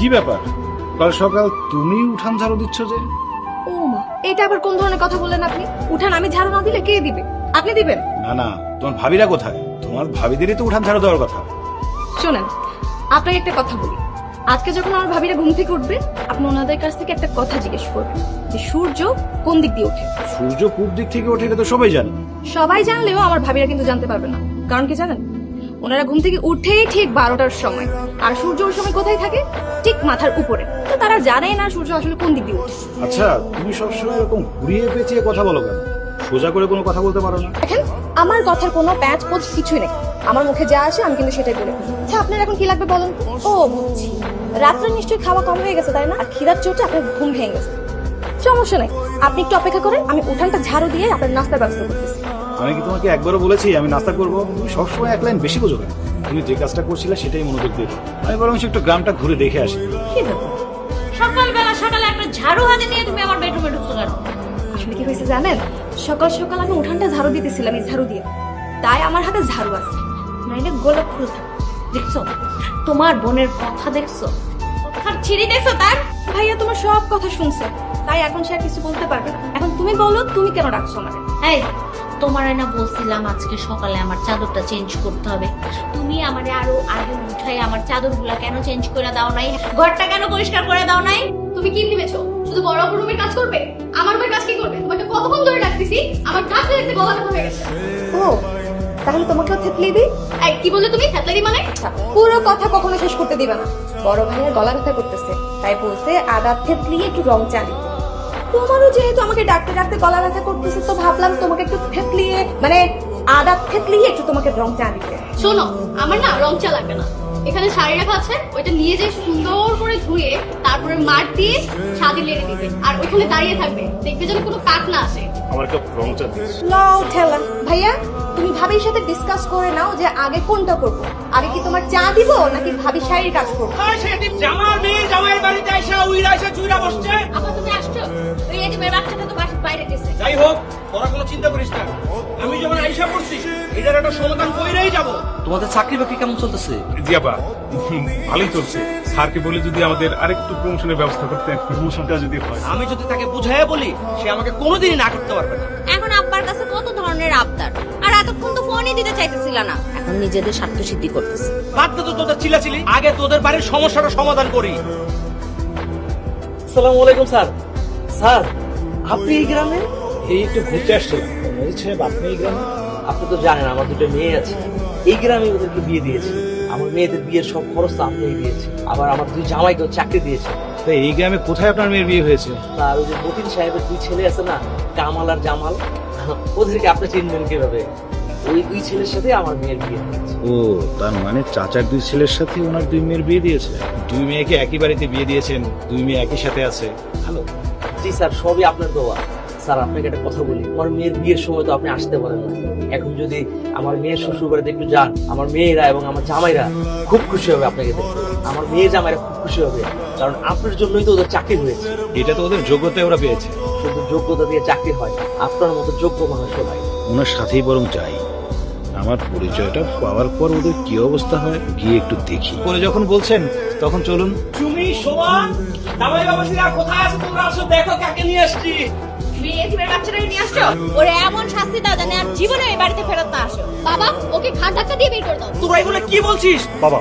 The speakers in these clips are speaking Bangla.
কি ব্যাপার, কাল সকাল তুমি উঠান ঝাড়ু দিচ্ছ যে? ও মা, এটা আবার কোন ধরনের কথা বললেন আপনি? উঠান আমি ঝাড়ু না দিলে কে দিবে? আপনি দিবেন? না না, তোমার ভাবিরা কোথায়? তোমার ভাবিদেরই তো উঠান ঝাড়ু দেওয়ার কথা। শোনেন, আপনাকে একটা কথা বলি। আজকে যখন আমার ভাবিরা ঘুম থেকে উঠবে, আপনি ওনাদের কাছ থেকে একটা কথা জিজ্ঞেস করবেন যে সূর্য কোন দিক দিয়ে ওঠে। সূর্য পূব দিক থেকে ওঠে, এটা তো সবাই জানে। সবাই জানলেও আমার ভাবিরা কিন্তু জানতে পারবে না। কারণ কি জানেন? ওনারা ঘুম থেকে উঠেই ঠিক 12টার সময়, আর সূর্য ওই সময় কোথায় থাকে? ঠিক মাথার উপরে। তো তারা জানেই না সূর্য আসলে কোন দিক দিয়ে ওঠে। আচ্ছা, তুমি সবসময় এরকম ঘুরিয়ে পেঁচিয়ে কথা বলো কেন? সোজা করে কোনো কথা বলতে পারো না? দেখেন, আমার কথার কোনো প্যাচ পোচ কিছুই নেই। আমার মুখে যা আসে আমি কিন্তু সেটাই বলে ফেলি। আচ্ছা, আপনার এখন কি লাগবে বলুন তো? ও বুঝছি, রাত্রে নিশ্চয়ই খাওয়া কম হয়ে গেছে তাই না? আর খিদার চোটে আপনার ঘুম ভেঙে গেছে। সমস্যা নাই, আপনি একটু অপেক্ষা করেন, আমি উঠানটা ঝাড়ু দিয়ে আপনার নাস্তার ব্যবস্থা করতেছি। আমি কি তোমাকে একবারও বলেছি আমি নাস্তা করবো? তুমি সবসময় এক লাইন বেশি বোঝো কেন? তুমি যে কাজটা করছিলে সেটাই মনোযোগ দিয়ে দাও। আমি বরং একটু গ্রামটা ঘুরে দেখে আসি। কি ব্যাপার? সকালে একটা ঝাড়ু হাতে নিয়ে তুমি আমার বেডরুমে ঢুকছো কেন? আসলে কি হয়েছে জানেন? সকাল সকাল আমি উঠানটা ঝাড়ু দিতেছিলাম এই ঝাড়ু দিয়ে, তাই আমার হাতে ঝাড়ু আছে, নাইলে গোলাপ ফুল থাকে। দেখছো তোমার বোনের কথা, দেখছো কথার ছিঁড়ি, দেখছো তার? ভাইয়া তোমার সব কথা শুনছে, তাই এখন সে আর কিছু বলতে পারবে না। এখন তুমি বলো, তুমি কেন ডাকছো আমাকে? এই, তোমার না বলছিলাম আজকে সকালে আমার চাদরটা চেঞ্জ করতে হবে, তুমি আমারে আরো আগে উঠাই আমার চাদরগুলা কেন চেঞ্জ করে দাও নাই? ঘরটা কেন পরিষ্কার করে দাও নাই? তুমি কি ভেবেছো শুধু বড় অপর রুমের কাজ করবে? আমার রুমের কাজ কি করবে? তোমাকে কতক্ষণ ধরে ডাকতেছি, আমার কাজ দেখতে গলা ব্যথা হয়ে গেছে। ও, তাহলে তোমাকেও থেতলিয়ে দিই? এই কি বললে তুমি? থেতলিয়ে দিই মানে? পুরো কথা কখনো শেষ করতে দিবা না। বড় ভাইয়ের গলা ব্যথা করতেছে, তাই বলছে আদা থেতলিয়ে একটু রং চা দিতে। তোমারও যেহেতু আমাকে ডাকতে ডাকতে গলা ব্যথা করতেছে, তো ভাবলাম তোমাকে একটু থেতলিয়ে, মানে আদা থেতলিয়ে একটু তোমাকে রং চা দিতে। শোনো, আমার না রং চা লাগবে না। এখানে শাড়ি রাখা আছে, ওইটা নিয়ে যে সুন্দর করে ধুয়ে তারপরে মার দিয়ে ছাদে লেড়ে দিবে, আর ওইখানে দাঁড়িয়ে থাকবে, দেখবে যেন কোনো কাক না আসে। আমার কাপ রং চা দিস। লাও ঠেলা। ভাইয়া, তুমি ভাবির সাথে ডিসকাস করে নাও যে আগে কোনটা করবো। আগে কি তোমার চা দিব নাকি ভাবি শাড়ির কাজ করবো? জামাল মেয়ে জামাইয়ের বাড়িতে এসে উইরা এসে চুইরা বসছে। আবার তুমি আসছো? ওই এদিকে বাচ্চাটা তো বাসার বাইরে গেছে। যাই হোক, তোরা কোনো চিন্তা করিস না, আমি যখন আইসা পড়ছি এটার একটা সমাধান কইরেই যাব। তোমাদের চাকরি বাকরি কেমন চলতেছে? জিয়াবা ভালোই চলছে। স্যারকে বলে যদি আমাদের আরেকটু প্রমোশনের ব্যবস্থা করতেন, প্রমোশনটা যদি হয়। আমি যদি তাকে বুঝাইয়া বলি, সে আমাকে কোনোদিনই না করতে পারবে না। এখন আব্বার কাছে কত ধরনের আবদার, আর এতক্ষণ তো ফোনই দিতে চাইতেছিল না, এখন নিজেদের স্বার্থ সিদ্ধি করতেছে। বাদ দে তো তোদের চিলাচিলি, আগে তোদের বাড়ির সমস্যাটা সমাধান করি। আসসালামু আলাইকুম স্যার। স্যার, আপনি এই গ্রামে? এই একটু ঘুরতে আসছিলাম। আপনি এই গ্রামে? আপনি তো জানেন আমার দুটো মেয়ে আছে, এই গ্রামে ওদেরকে বিয়ে দিয়েছি। আমার মেয়েদের বিয়ের সব খরচ তো আপনিই দিয়েছি, আবার আমার দুই জামাইকেও চাকরি দিয়েছে। তো এই গ্রামে কোথায় আপনার মেয়ের বিয়ে হয়েছে? স্যার, ওই যে মতিন সাহেবের দুই ছেলে আছে না, কামাল আর জামাল, ওদেরকে আপনি চিনবেন কিভাবে? ওই দুই ছেলের সাথে আমার মেয়ের বিয়ে হয়েছে। ও, তার মানে চাচার দুই ছেলের সাথে ওনার দুই মেয়ের বিয়ে দিয়েছে। দুই মেয়েকে একই বাড়িতে বিয়ে দিয়েছেন, দুই মেয়ে একই সাথে আছে। হ্যালো। জি স্যার, সবই আপনার দোয়া। স্যার, আপনাকে একটা কথা বলি, আমার মেয়ের বিয়ের সময় তো আপনি আসতে পারেন না। এখন যদি আমার মেয়ের শ্বশুর বাড়িতে একটু যান, আমার মেয়েরা এবং আমার জামাইরা খুব খুশি হবে আপনাকে দেখতে। আমার মেয়ের জামাইরা খুব খুশি হবে, কারণ আপনার জন্যই তো ওদের চাকরি হয়েছে। এটা তো ওদের যোগ্যতায় ওরা পেয়েছে। শুধু যোগ্যতা দিয়ে চাকরি হয়, আপনার মতো যোগ্য মানুষও হয়। ওনার সাথেই বরং যাই, আমার পরিচয়টা পাওয়ার পর ওদের কি অবস্থা হয় গিয়ে একটু দেখি। পরে যখন বলছেন তখন চলুন। তুমি শোভা, জামাই বাবাসীরা কোথায় আছে? তোমরা আসো, দেখো কাকে নিয়ে আসছি। মেয়ে এদিকের বাচ্চাটাকে নিয়ে আসছো, ওরে এমন শাস্তি দাও জানে আর জীবনে এই বাড়িতে ফেরত না আসো। বাবা, ওকে ঘাট ধাক্কা দিয়ে বের করে দাও। তোরা এগুলো কি বলছিস? বাবা,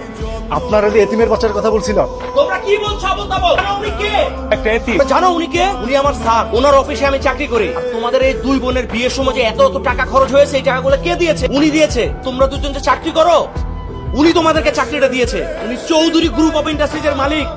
আপনারা যে এতিমের বাচ্চার কথা বলছিলাম। তোমরা কি বলছো? বলতে বল। জানো উনি কে? একটা এতিম। জানো উনি কে? উনি আমার স্যার, ওনার অফিসে আমি চাকরি করি। আর তোমাদের এই দুই বোনের বিয়ের সময় যে এত টাকা খরচ হয়েছে, এই টাকাগুলো কে দিয়েছে? উনি দিয়েছে। তোমরা দুজন যে চাকরি করো, উনি তোমাদেরকে চাকরিটা দিয়েছে। উনি চৌধুরী গ্রুপ অফ ইন্ডাস্ট্রিজের মালিক।